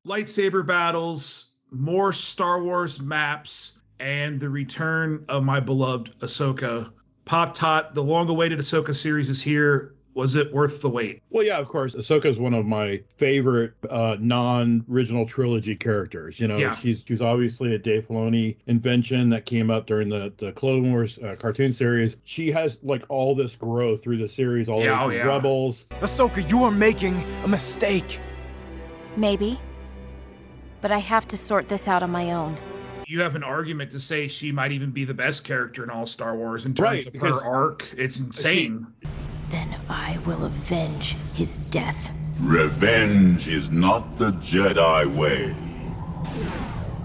lightsaber battles, more Star Wars maps, and the return of my beloved Ahsoka. Pop Tot, the long-awaited Ahsoka series is here. Was it worth the wait? Well, yeah, of course. Ahsoka is one of my favorite non-original trilogy characters. You know, Yeah. she's obviously a Dave Filoni invention that came up during the Clone Wars cartoon series. She has like all this growth through the series, all those Rebels. Ahsoka, you are making a mistake. Maybe. But I have to sort this out on my own. You have an argument to say she might even be the best character in all Star Wars in terms of her arc. It's insane. Then I will avenge his death. Revenge is not the Jedi way.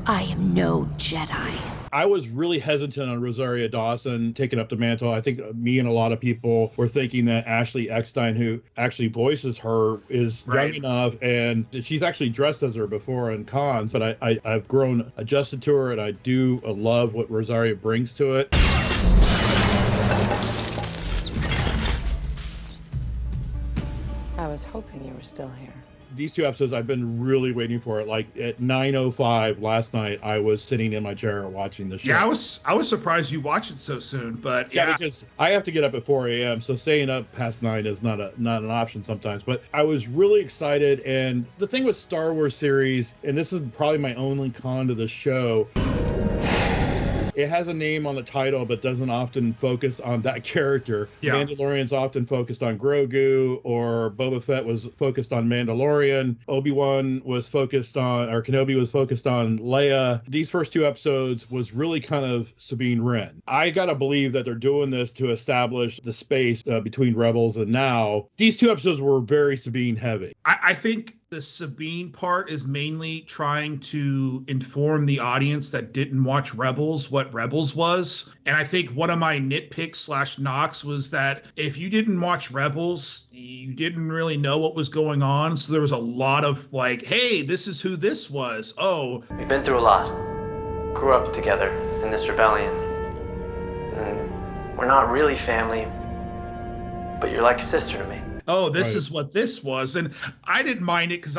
I am no Jedi. I was really hesitant on Rosario Dawson taking up the mantle. I think me and a lot of people were thinking that Ashley Eckstein, who actually voices her, is young enough, and she's actually dressed as her before in cons, but I've grown adjusted to her, and I do love what Rosario brings to it. I was hoping you were still here. These two episodes, I've been really waiting for it. Like at 9:05 last night, I was sitting in my chair watching the show. Yeah, I was surprised you watched it so soon, but yeah, because I have to get up at 4 a.m. So staying up past 9 is not an option sometimes. But I was really excited, and the thing with Star Wars series, and this is probably my only con to the show. It has a name on the title, but doesn't often focus on that character. Yeah. Mandalorian's often focused on Grogu, or Boba Fett was focused on Mandalorian. Obi-Wan was focused on, or Kenobi was focused on Leia. These first two episodes was really kind of Sabine Wren. I gotta believe that they're doing this to establish the space between Rebels and now. These two episodes were very Sabine heavy. I think the Sabine part is mainly trying to inform the audience that didn't watch Rebels what Rebels was. And I think one of my nitpicks / knocks was that if you didn't watch Rebels, you didn't really know what was going on. So there was a lot of like, hey, this is who this was. Oh. We've been through a lot. Grew up together in this rebellion. And we're not really family, but you're like a sister to me. Oh, this is what this was. And I didn't mind it because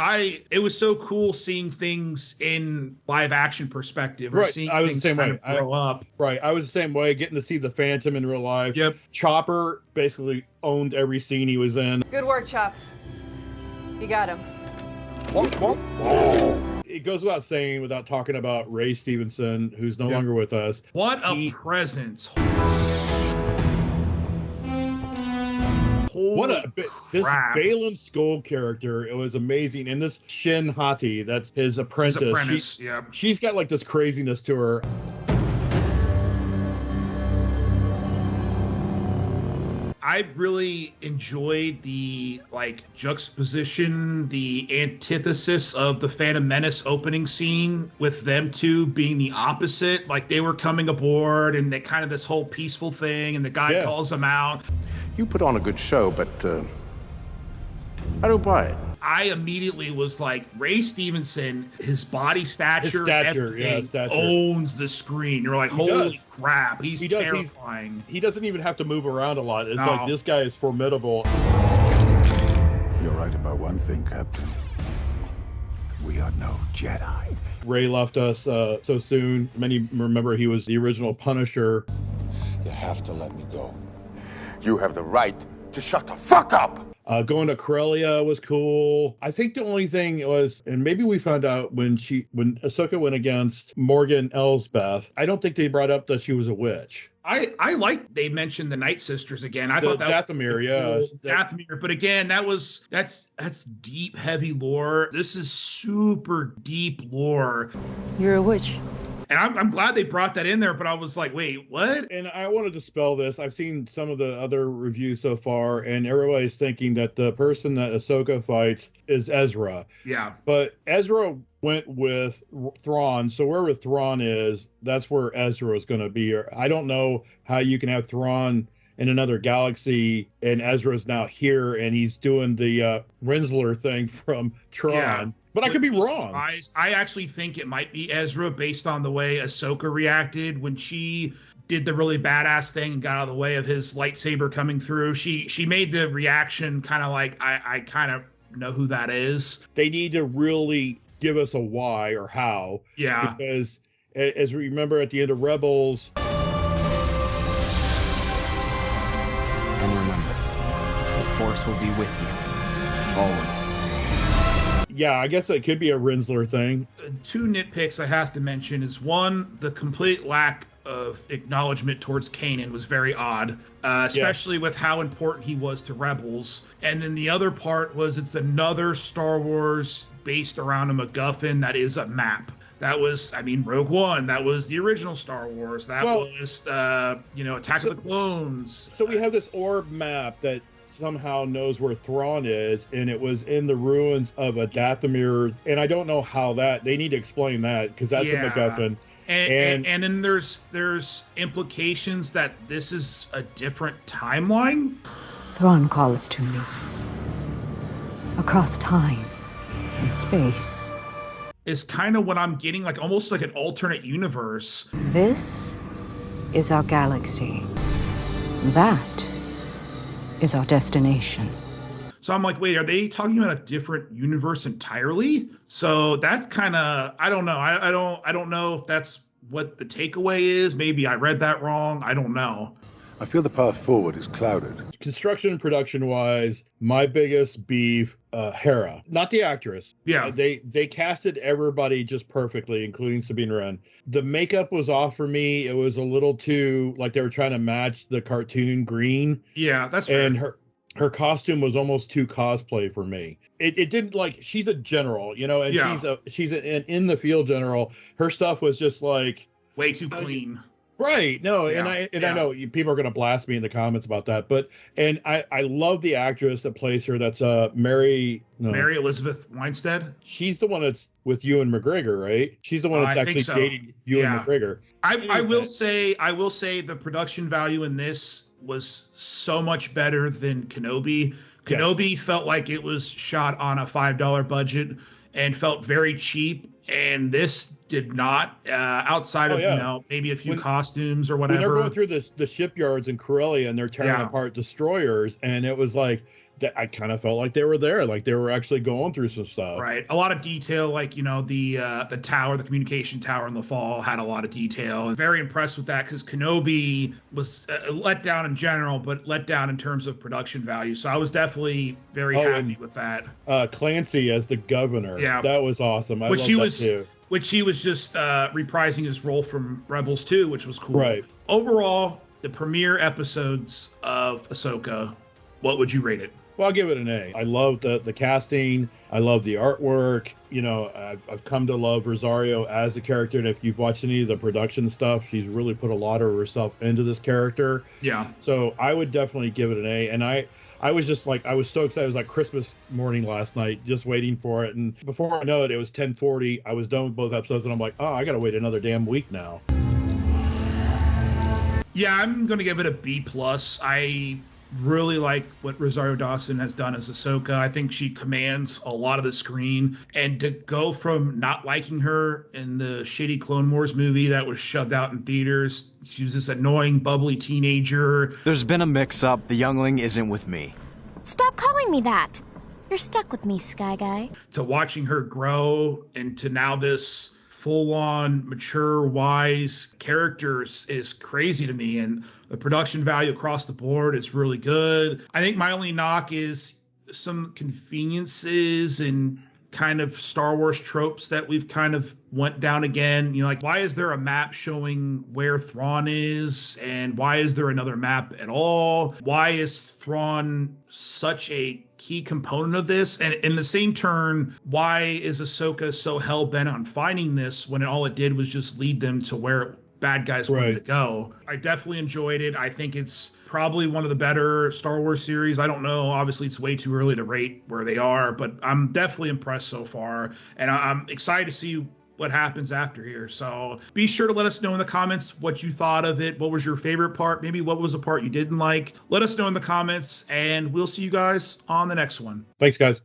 it was so cool seeing things in live action perspective. Or seeing I was things the same kind way. of grow up. Right. I was the same way, getting to see the Phantom in real life. Yep. Chopper basically owned every scene he was in. Good work, Chop. You got him. It goes without saying, without talking about Ray Stevenson, who's no longer with us. What a presence. This Balaam Skoll character, it was amazing. And this Shin Hati, that's his apprentice. She's got like this craziness to her. I really enjoyed the juxtaposition, the antithesis of the Phantom Menace opening scene with them two being the opposite. Like they were coming aboard and they kind of this whole peaceful thing, and the guy calls them out. You put on a good show, but I don't buy it. I immediately was like, Ray Stevenson, his body stature everything owns the screen. You're like, holy crap, he's terrifying. He doesn't even have to move around a lot. It's like, this guy is formidable. You're right about one thing, Captain. We are no Jedi. Ray left us so soon. Many remember he was the original Punisher. You have to let me go. You have the right to shut the fuck up! Going to Corelia was cool. I think the only thing was, and maybe we found out when Ahsoka went against Morgan Elsbeth, I don't think they brought up that she was a witch. I like they mentioned the Night Sisters again. I thought that Dathomir, was Dathomir, but again, that's deep, heavy lore. This is super deep lore. You're a witch. And I'm glad they brought that in there, but I was like, wait, what? And I want to dispel this. I've seen some of the other reviews so far, and everybody's thinking that the person that Ahsoka fights is Ezra. Yeah. But Ezra went with Thrawn, so wherever Thrawn is, that's where Ezra is going to be. I don't know how you can have Thrawn in another galaxy, and Ezra's now here, and he's doing the Rinsler thing from Tron. Yeah. But I could be wrong. I actually think it might be Ezra based on the way Ahsoka reacted when she did the really badass thing and got out of the way of his lightsaber coming through. She made the reaction kind of like I kind of know who that is. They need to really give us a why or how. Yeah. Because as we remember at the end of Rebels. And remember, the Force will be with you. Always. Yeah, I guess it could be a Rinsler thing. 2 nitpicks I have to mention is, one, the complete lack of acknowledgement towards Kanan was very odd, especially with how important he was to Rebels. And then the other part was it's another Star Wars based around a MacGuffin that is a map. That was, Rogue One. That was the original Star Wars. That was, Attack of the Clones. So we have this orb map that somehow knows where Thrawn is, and it was in the ruins of a Dathomir, and I don't know how that. They need to explain that, because that's a MacGuffin. And then there's implications that this is a different timeline. Thrawn calls to me. Across time and space. Is kind of what I'm getting, like almost like an alternate universe. This is our galaxy. That is our destination. So I'm like, wait, are they talking about a different universe entirely? So that's kind of, I don't know. I don't know if that's what the takeaway is. Maybe I read that wrong. I don't know. I feel the path forward is clouded. Construction and production wise, my biggest beef, Hera, not the actress. Yeah. They casted everybody just perfectly, including Sabine Wren. The makeup was off for me. It was a little too, like they were trying to match the cartoon green. Yeah, that's fair. And her costume was almost too cosplay for me. It didn't, like, she's a general, and she's an in the field general. Her stuff was just like way too clean. Right. No, and I know people are going to blast me in the comments about that, but I love the actress that plays her. That's Mary Elizabeth Winstead. She's the one that's with Ewan McGregor, right? She's the one that's actually dating Ewan McGregor. I will say the production value in this was so much better than Kenobi. Kenobi felt like it was shot on a $5 budget and felt very cheap. And this did not, outside of, maybe a few costumes or whatever. When they're going through the shipyards in Corelia and they're tearing apart destroyers, and it was like, I kind of felt like they were there, like they were actually going through some stuff. Right. A lot of detail, like, the tower, the communication tower in the fall had a lot of detail. Very impressed with that because Kenobi was let down in general, but let down in terms of production value. So I was definitely very happy with that. Clancy as the governor. Yeah. That was awesome. I love that too. Which he was just reprising his role from Rebels 2, which was cool. Right. Overall, the premiere episodes of Ahsoka, what would you rate it? Well, I'll give it an A. I love the casting. I love the artwork. I've come to love Rosario as a character. And if you've watched any of the production stuff, she's really put a lot of herself into this character. Yeah. So I would definitely give it an A. And I was just like, I was so excited. It was like Christmas morning last night, just waiting for it. And before I know it, it was 10:40. I was done with both episodes. And I'm like, I got to wait another damn week now. Yeah, I'm going to give it a B+. I really like what Rosario Dawson has done as Ahsoka. I think she commands a lot of the screen, and to go from not liking her in the shitty Clone Wars movie that was shoved out in theaters, she was this annoying, bubbly teenager. There's been a mix-up. The youngling isn't with me. Stop calling me that. You're stuck with me, Sky Guy. To watching her grow into now this full-on, mature, wise characters is crazy to me, and the production value across the board is really good. I think my only knock is some conveniences and kind of Star Wars tropes that we've kind of went down again. Like, why is there a map showing where Thrawn is, and why is there another map at all? Why is Thrawn such a key component of this? And in the same turn, why is Ahsoka so hell-bent on finding this when all it did was just lead them to where bad guys wanted to go? I definitely enjoyed it. I think it's probably one of the better Star Wars series. I don't know. Obviously, it's way too early to rate where they are, but I'm definitely impressed so far. And I'm excited to see what happens after here. So be sure to let us know in the comments what you thought of it. What was your favorite part? Maybe what was a part you didn't like? Let us know in the comments, and we'll see you guys on the next one. Thanks, guys.